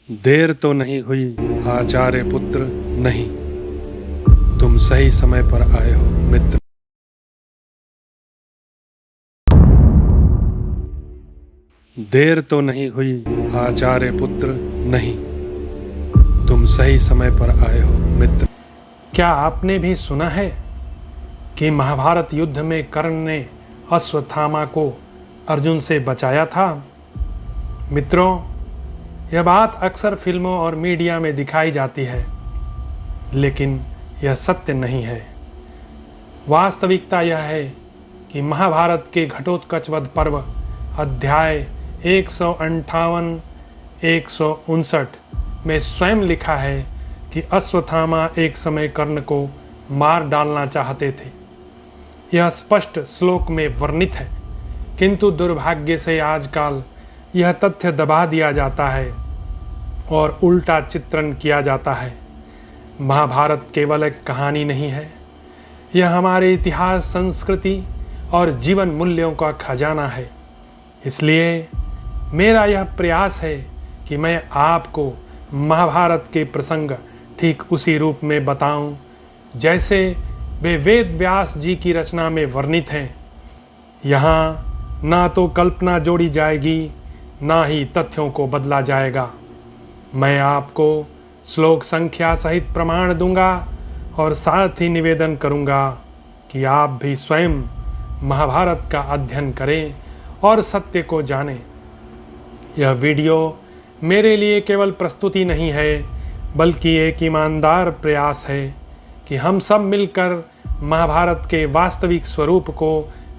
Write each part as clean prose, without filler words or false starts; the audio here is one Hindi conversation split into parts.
देर तो नहीं हुई आचार्य पुत्र, नहीं, तुम सही समय पर आए हो मित्र। देर तो नहीं हुई आचार्य पुत्र, नहीं, तुम सही समय पर आए हो मित्र। क्या आपने भी सुना है कि महाभारत युद्ध में कर्ण ने अश्वत्थामा को अर्जुन से बचाया था? मित्रों, यह बात अक्सर फिल्मों और मीडिया में दिखाई जाती है, लेकिन यह सत्य नहीं है। वास्तविकता यह है कि महाभारत के घटोत्कच वध पर्व अध्याय 158, 159 में स्वयं लिखा है कि अश्वत्थामा एक समय कर्ण को मार डालना चाहते थे। यह स्पष्ट श्लोक में वर्णित है, किंतु दुर्भाग्य से आजकल यह तथ्य दबा दिया जाता है और उल्टा चित्रण किया जाता है। महाभारत केवल एक कहानी नहीं है, यह हमारे इतिहास, संस्कृति और जीवन मूल्यों का खजाना है। इसलिए मेरा यह प्रयास है कि मैं आपको महाभारत के प्रसंग ठीक उसी रूप में बताऊं, जैसे वे वेद व्यास जी की रचना में वर्णित हैं। यहाँ ना तो कल्पना जोड़ी जाएगी, ना ही तथ्यों को बदला जाएगा। मैं आपको श्लोक संख्या सहित प्रमाण दूंगा और साथ ही निवेदन करूंगा कि आप भी स्वयं महाभारत का अध्ययन करें और सत्य को जानें। यह वीडियो मेरे लिए केवल प्रस्तुति नहीं है, बल्कि एक ईमानदार प्रयास है कि हम सब मिलकर महाभारत के वास्तविक स्वरूप को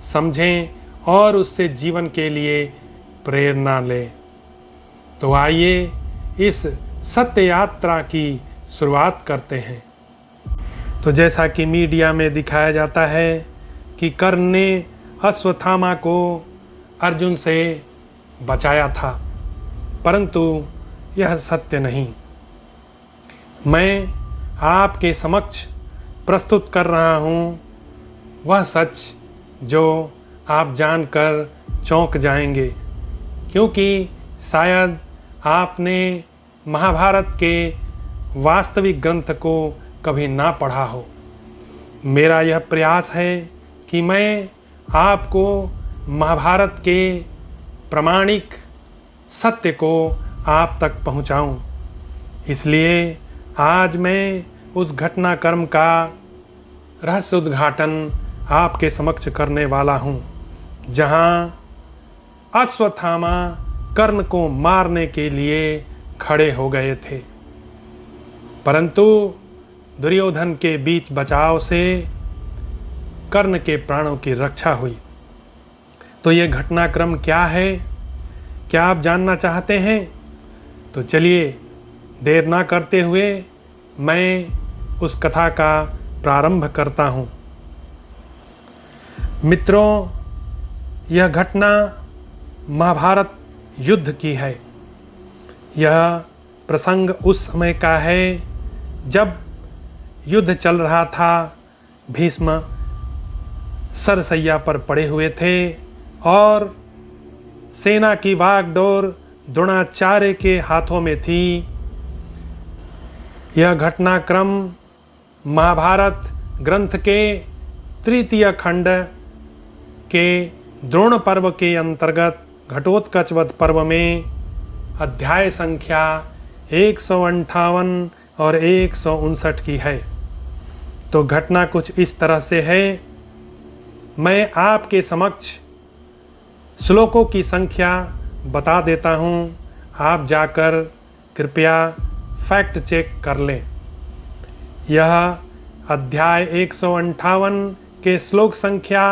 समझें और उससे जीवन के लिए प्रेरणा लें। तो आइए इस सत्य यात्रा की शुरुआत करते हैं। तो जैसा कि मीडिया में दिखाया जाता है कि कर्ण ने अश्वत्थामा को अर्जुन से बचाया था, परंतु यह सत्य नहीं। मैं आपके समक्ष प्रस्तुत कर रहा हूँ वह सच जो आप जानकर चौंक जाएंगे, क्योंकि शायद आपने महाभारत के वास्तविक ग्रंथ को कभी ना पढ़ा हो। मेरा यह प्रयास है कि मैं आपको महाभारत के प्रामाणिक सत्य को आप तक पहुंचाऊं। इसलिए आज मैं उस घटनाक्रम का रहस्य उद्घाटन आपके समक्ष करने वाला हूं, जहां अश्वत्थामा कर्ण को मारने के लिए खड़े हो गए थे, परंतु दुर्योधन के बीच बचाव से कर्ण के प्राणों की रक्षा हुई। तो ये घटनाक्रम क्या है, क्या आप जानना चाहते हैं? तो चलिए देर ना करते हुए मैं उस कथा का प्रारंभ करता हूँ। मित्रों, यह घटना महाभारत युद्ध की है। यह प्रसंग उस समय का है जब युद्ध चल रहा था। भीष्म सरसैया पर पड़े हुए थे और सेना की वागडोर द्रोणाचार्य के हाथों में थी। यह घटनाक्रम महाभारत ग्रंथ के तृतीय खंड के द्रोण पर्व के अंतर्गत घटोत्कच वध पर्व में अध्याय संख्या 158 और 159 की है। तो घटना कुछ इस तरह से है। मैं आपके समक्ष श्लोकों की संख्या बता देता हूँ, आप जाकर कृपया फैक्ट चेक कर लें। यह अध्याय 158 के श्लोक संख्या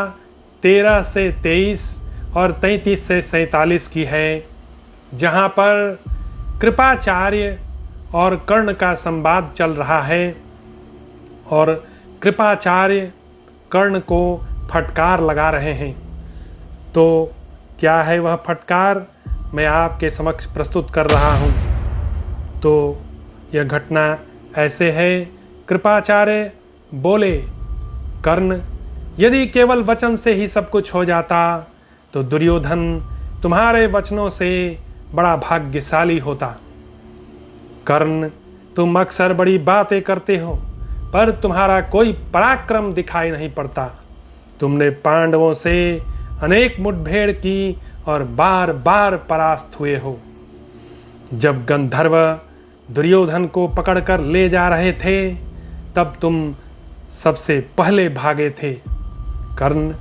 13 से 23 और 33 से 47 की है, जहाँ पर कृपाचार्य और कर्ण का संवाद चल रहा है और कृपाचार्य कर्ण को फटकार लगा रहे हैं। तो क्या है वह फटकार, मैं आपके समक्ष प्रस्तुत कर रहा हूँ। तो यह घटना ऐसे है। कृपाचार्य बोले, कर्ण, यदि केवल वचन से ही सब कुछ हो जाता तो दुर्योधन तुम्हारे वचनों से बड़ा भाग्यशाली होता। कर्ण, तुम अक्सर बड़ी बातें करते हो, पर तुम्हारा कोई पराक्रम दिखाई नहीं पड़ता। तुमने पांडवों से अनेक मुठभेड़ की और बार बार परास्त हुए हो। जब गंधर्व दुर्योधन को पकड़कर ले जा रहे थे, तब तुम सबसे पहले भागे थे। कर्ण,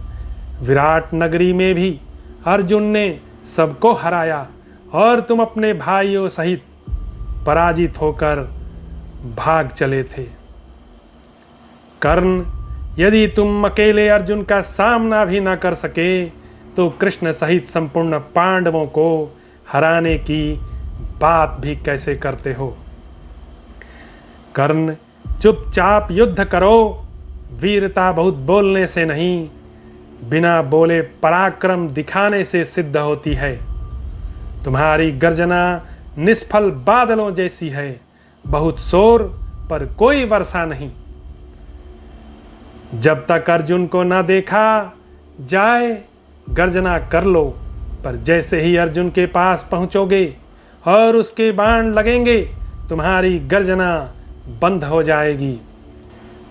विराट नगरी में भी अर्जुन ने सबको हराया और तुम अपने भाइयों सहित पराजित होकर भाग चले थे। कर्ण, यदि तुम अकेले अर्जुन का सामना भी न कर सके, तो कृष्ण सहित संपूर्ण पांडवों को हराने की बात भी कैसे करते हो। कर्ण, चुपचाप युद्ध करो। वीरता बहुत बोलने से नहीं, बिना बोले पराक्रम दिखाने से सिद्ध होती है। तुम्हारी गर्जना निष्फल बादलों जैसी है, बहुत शोर पर कोई वर्षा नहीं। जब तक अर्जुन को न देखा जाए गर्जना कर लो, पर जैसे ही अर्जुन के पास पहुंचोगे और उसके बाण लगेंगे, तुम्हारी गर्जना बंद हो जाएगी।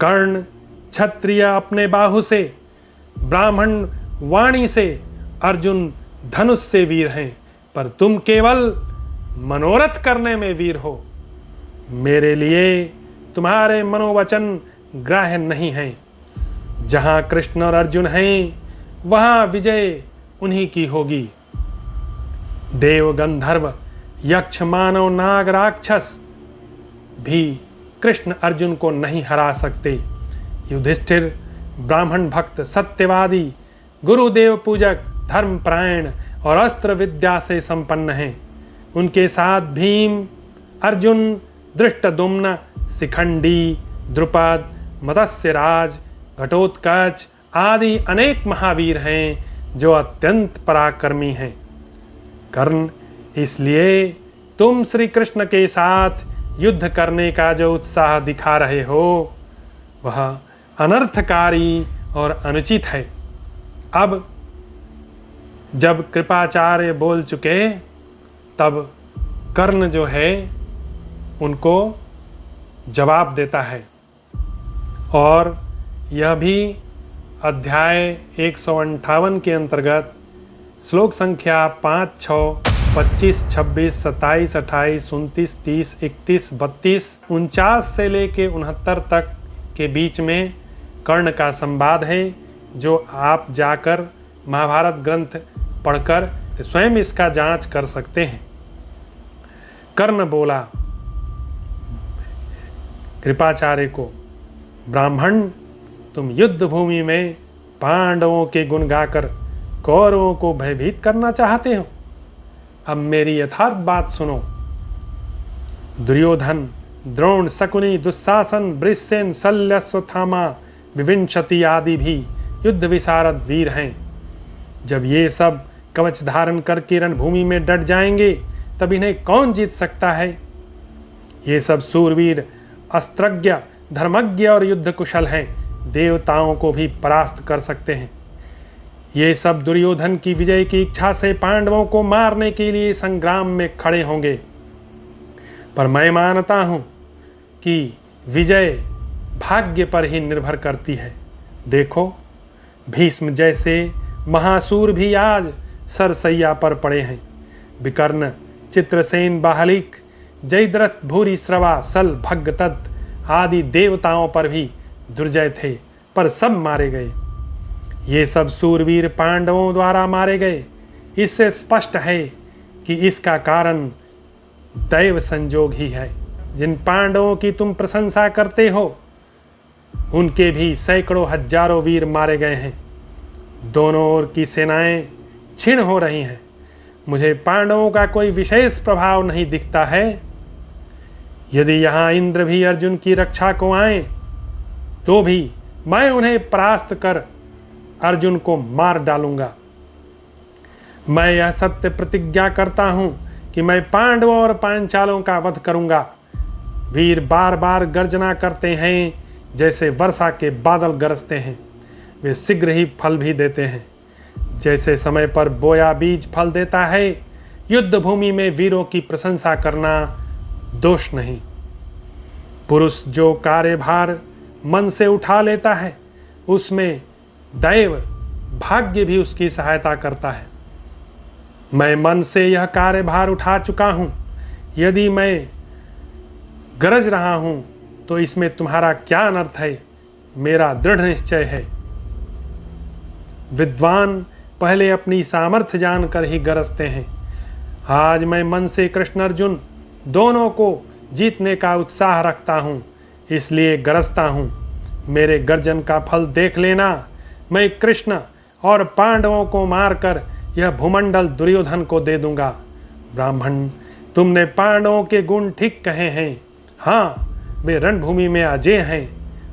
कर्ण, क्षत्रिय अपने बाहु से, ब्राह्मण वाणी से, अर्जुन धनुष से वीर हैं, पर तुम केवल मनोरथ करने में वीर हो। मेरे लिए तुम्हारे मनोवचन ग्राह्य नहीं हैं। जहाँ कृष्ण और अर्जुन हैं, वहाँ विजय उन्हीं की होगी। देव, गंधर्व, यक्ष, मानव, नाग, राक्षस भी कृष्ण अर्जुन को नहीं हरा सकते। युधिष्ठिर ब्राह्मण भक्त, सत्यवादी, गुरुदेव पूजक, धर्मपरायण और अस्त्र विद्या से संपन्न हैं। उनके साथ भीम, अर्जुन, धृष्टद्युम्न, शिखंडी, द्रुपद, मत्स्यराज, घटोत्कच आदि अनेक महावीर हैं जो अत्यंत पराक्रमी हैं। कर्ण, इसलिए तुम श्री कृष्ण के साथ युद्ध करने का जो उत्साह दिखा रहे हो, वह अनर्थकारी और अनुचित है। अब जब कृपाचार्य बोल चुके, तब कर्ण जो है उनको जवाब देता है। और यह भी अध्याय 158 के अंतर्गत श्लोक संख्या 5, 6, 25, 26, 27, 28, 29, 30, 31, 32, 49 से लेके 69 तक के बीच में कर्ण का संवाद है, जो आप जाकर महाभारत ग्रंथ पढ़कर स्वयं इसका जांच कर सकते हैं। कर्ण बोला कृपाचार्य को, ब्राह्मण, तुम युद्ध भूमि में पांडवों के गुण गाकर कौरवों को भयभीत करना चाहते हो। अब मेरी यथार्थ बात सुनो। दुर्योधन, द्रोण, शकुनी, दुशासन, वृषसेन, शल्य, अश्वत्थामा, विविंशति आदि भी युद्ध विशारद वीर हैं। जब ये सब कवच धारण करके रणभूमि में डट जाएंगे, तब इन्हें कौन जीत सकता है। ये सब सूरवीर, अस्त्रज्ञ, धर्मज्ञ और युद्ध कुशल हैं, देवताओं को भी परास्त कर सकते हैं। ये सब दुर्योधन की विजय की इच्छा से पांडवों को मारने के लिए संग्राम में खड़े होंगे, पर मैं मानता हूं कि विजय भाग्य पर ही निर्भर करती है। देखो, भीष्म जैसे महासूर भी आज सरसैया पर पड़े हैं। विकर्ण, चित्रसेन, बाहलिक, जयद्रथ, भूरिश्रवा, सल, भगदत्त आदि देवताओं पर भी दुर्जय थे, पर सब मारे गए। ये सब सूरवीर पांडवों द्वारा मारे गए। इससे स्पष्ट है कि इसका कारण दैव संजोग ही है। जिन पांडवों की तुम प्रशंसा करते हो, उनके भी सैकड़ों हजारों वीर मारे गए हैं। दोनों ओर की सेनाएं क्षीण हो रही हैं। मुझे पांडवों का कोई विशेष प्रभाव नहीं दिखता है। यदि यहाँ इंद्र भी अर्जुन की रक्षा को आए, तो भी मैं उन्हें परास्त कर अर्जुन को मार डालूंगा। मैं यह सत्य प्रतिज्ञा करता हूं कि मैं पांडवों और पांचालों का वध करूंगा। वीर बार बार गर्जना करते हैं, जैसे वर्षा के बादल गरजते हैं। वे शीघ्र ही फल भी देते हैं, जैसे समय पर बोया बीज फल देता है। युद्ध भूमि में वीरों की प्रशंसा करना दोष नहीं। पुरुष जो कार्यभार मन से उठा लेता है उसमें दैव भाग्य भी उसकी सहायता करता है। मैं मन से यह कार्यभार उठा चुका हूँ। यदि मैं गरज रहा हूँ तो इसमें तुम्हारा क्या अनर्थ है? मेरा दृढ़ निश्चय है। विद्वान पहले अपनी सामर्थ्य जानकर ही गरजते हैं। आज मैं मन से कृष्ण अर्जुन दोनों को जीतने का उत्साह रखता हूँ, इसलिए गरजता हूँ। मेरे गर्जन का फल देख लेना। मैं कृष्ण और पांडवों को मारकर यह भूमंडल दुर्योधन को दे दूंगा। ब्राह्मण, तुमने पांडवों के गुण ठीक कहे हैं। हाँ, वे रणभूमि में अजेय हैं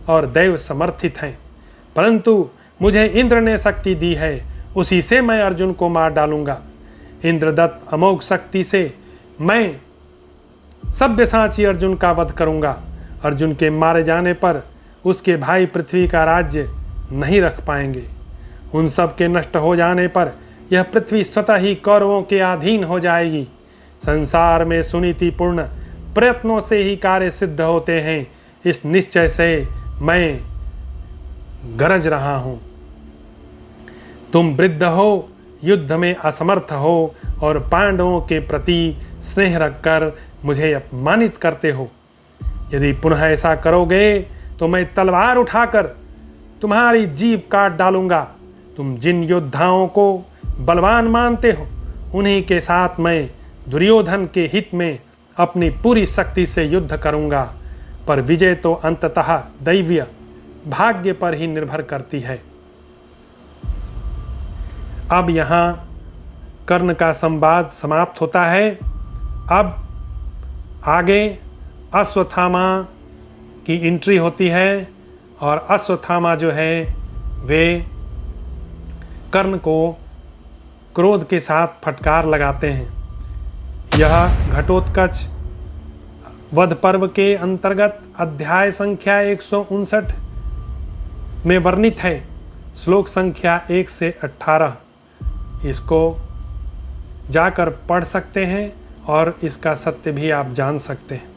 और दैव समर्थित हैं, परंतु मुझे इंद्र ने शक्ति दी है, उसी से मैं अर्जुन को मार डालूंगा। इंद्रदत्त अमोघ शक्ति से मैं सब्यसाची अर्जुन का वध करूंगा। अर्जुन के मारे जाने पर उसके भाई पृथ्वी का राज्य नहीं रख पाएंगे। उन सब के नष्ट हो जाने पर यह पृथ्वी स्वतः ही कौरवों के अधीन हो जाएगी। संसार में सुनीतिपूर्ण प्रयत्नों से ही कार्य सिद्ध होते हैं। इस निश्चय से मैं गरज रहा हूँ। तुम वृद्ध हो, युद्ध में असमर्थ हो और पांडवों के प्रति स्नेह रखकर मुझे अपमानित करते हो। यदि पुनः ऐसा करोगे तो मैं तलवार उठाकर तुम्हारी जीभ काट डालूंगा। तुम जिन योद्धाओं को बलवान मानते हो उन्हीं के साथ मैं दुर्योधन के हित में अपनी पूरी शक्ति से युद्ध करूंगा, पर विजय तो अंततः दैवीय भाग्य पर ही निर्भर करती है। अब यहाँ कर्ण का संवाद समाप्त होता है। अब आगे अश्वत्थामा की एंट्री होती है और अश्वत्थामा जो है वे कर्ण को क्रोध के साथ फटकार लगाते हैं। यह घटोत्कच वध पर्व के अंतर्गत अध्याय संख्या 159 में वर्णित है। श्लोक संख्या 1 से 18। इसको जाकर पढ़ सकते हैं और इसका सत्य भी आप जान सकते हैं।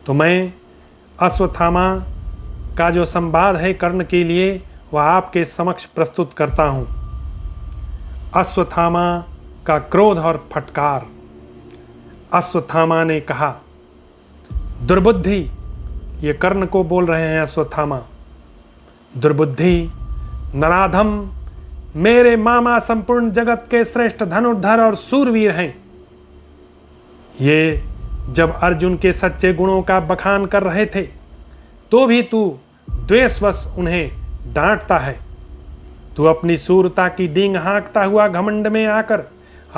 तो मैं अश्वत्थामा का जो संवाद है कर्ण के लिए वह आपके समक्ष प्रस्तुत करता हूँ। अश्वत्थामा का क्रोध और फटकार। अश्वत्थामा ने कहा, दुर्बुद्धि, ये कर्ण को बोल रहे हैं अश्वत्थामा, दुर्बुद्धि, नराधम, मेरे मामा संपूर्ण जगत के श्रेष्ठ धनुर्धर और सूरवीर हैं। ये जब अर्जुन के सच्चे गुणों का बखान कर रहे थे तो भी तू द्वेषवश उन्हें डांटता है। तू अपनी सूरता की डींग हाँकता हुआ घमंड में आकर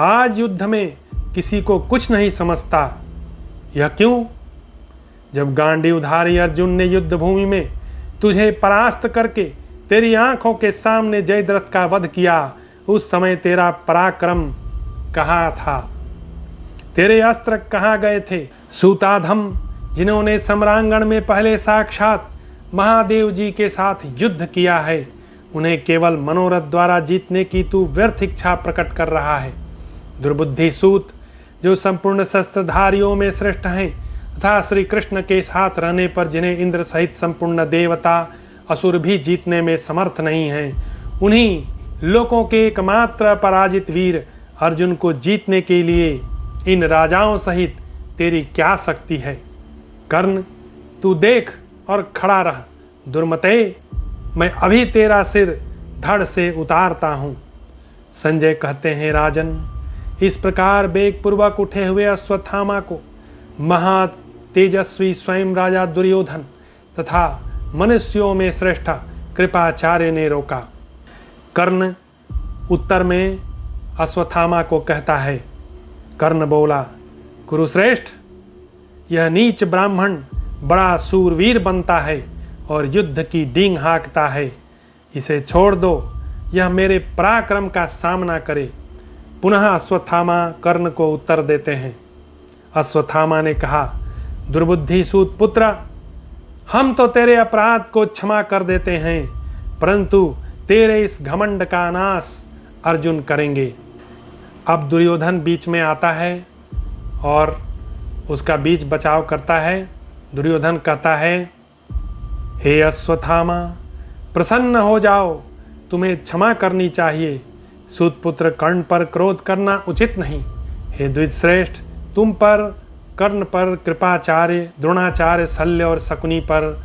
आज युद्ध में किसी को कुछ नहीं समझता। यह क्यों? जब गांडीवधारी अर्जुन ने युद्ध भूमि में तुझे परास्त करके तेरी आंखों के सामने जयद्रथ का वध किया, उस समय तेरा पराक्रम कहाँ था? तेरे अस्त्र कहाँ गए थे? सूताधम, जिन्होंने सम्रांगण में पहले साक्षात महादेव जी के साथ युद्ध किया है, उन्हें केवल मनोरथ द्वारा जीतने की तू व्यर्थ इच्छा प्रकट कर रहा है। दुर्बुद्धि सूत, जो संपूर्ण शस्त्रधारियों में श्रेष्ठ हैं तथा श्री कृष्ण के साथ रहने पर जिन्हें इंद्र सहित संपूर्ण देवता असुर भी जीतने में समर्थ नहीं हैं, उन्हीं लोगों के एकमात्र पराजित वीर अर्जुन को जीतने के लिए इन राजाओं सहित तेरी क्या शक्ति है? कर्ण, तू देख और खड़ा रह। दुर्मते, मैं अभी तेरा सिर धड़ से उतारता हूँ। संजय कहते हैं, राजन, इस प्रकार वेगपूर्वक उठे हुए अश्वत्थामा को महातेजस्वी स्वयं राजा दुर्योधन तथा मनुष्यों में श्रेष्ठ कृपाचार्य ने रोका। कर्ण उत्तर में अश्वत्थामा को कहता है। कर्ण बोला, कुरुश्रेष्ठ, यह नीच ब्राह्मण बड़ा सूरवीर बनता है और युद्ध की डींग हाँकता है। इसे छोड़ दो, यह मेरे पराक्रम का सामना करे। पुनः अश्वत्थामा कर्ण को उत्तर देते हैं। अश्वत्थामा ने कहा, दुर्बुद्धि सूत पुत्र, हम तो तेरे अपराध को क्षमा कर देते हैं, परंतु तेरे इस घमंड का नाश अर्जुन करेंगे। अब दुर्योधन बीच में आता है और उसका बीच बचाव करता है। दुर्योधन कहता है, हे अश्वत्थामा, प्रसन्न हो जाओ, तुम्हें क्षमा करनी चाहिए। सूतपुत्र कर्ण पर क्रोध करना उचित नहीं। हे द्विजश्रेष्ठ, तुम पर, कर्ण पर, कृपाचार्य, द्रोणाचार्य, शल्य और शकुनी पर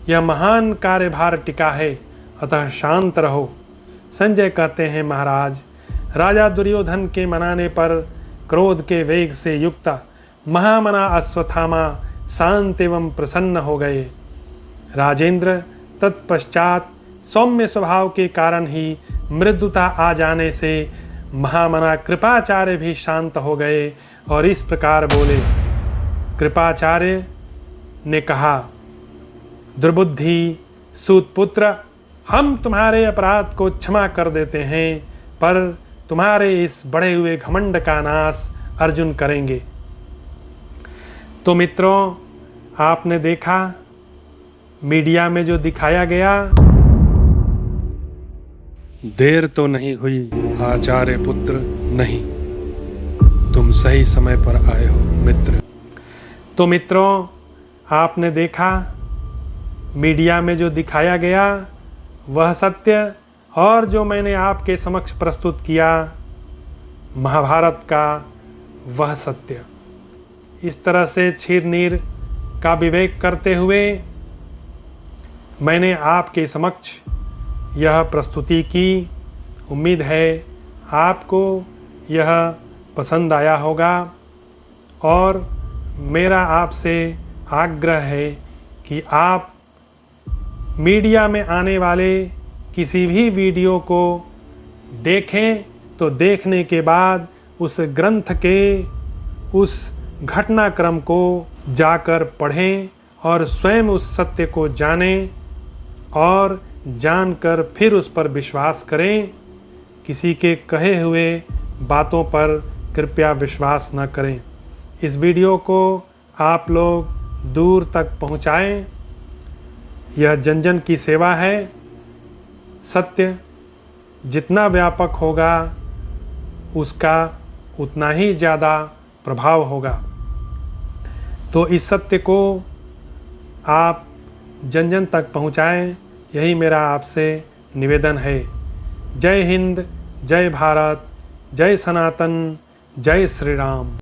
यह महान कार्यभार टिका है, अतः शांत रहो। संजय कहते हैं, महाराज, राजा दुर्योधन के मनाने पर क्रोध के वेग से युक्त महामना अश्वत्थामा शांत एवं प्रसन्न हो गए। राजेंद्र, तत्पश्चात सौम्य स्वभाव के कारण ही मृदुता आ जाने से महामना कृपाचार्य भी शांत हो गए और इस प्रकार बोले। कृपाचार्य ने कहा, दुर्बुद्धि सूतपुत्र, हम तुम्हारे अपराध को क्षमा कर देते हैं, पर तुम्हारे इस बढ़े हुए घमंड का नाश अर्जुन करेंगे। तो मित्रों, आपने देखा मीडिया में जो दिखाया गया, देर तो नहीं हुई आचार्य पुत्र, नहीं, तुम सही समय पर आए हो मित्र। तो मित्रों, आपने देखा मीडिया में जो दिखाया गया वह सत्य, और जो मैंने आपके समक्ष प्रस्तुत किया महाभारत का वह सत्य। इस तरह से क्षीर का विवेक करते हुए मैंने आपके समक्ष यह प्रस्तुति की। उम्मीद है आपको यह पसंद आया होगा, और मेरा आपसे आग्रह है कि आप मीडिया में आने वाले किसी भी वीडियो को देखें तो देखने के बाद उस ग्रंथ के उस घटनाक्रम को जाकर पढ़ें और स्वयं उस सत्य को जानें और जानकर फिर उस पर विश्वास करें। किसी के कहे हुए बातों पर कृपया विश्वास न करें। इस वीडियो को आप लोग दूर तक पहुंचाएं। यह जन जन की सेवा है। सत्य जितना व्यापक होगा उसका उतना ही ज़्यादा प्रभाव होगा। तो इस सत्य को आप जन जन तक पहुंचाएं, यही मेरा आपसे निवेदन है। जय हिंद, जय भारत, जय सनातन, जय श्री राम।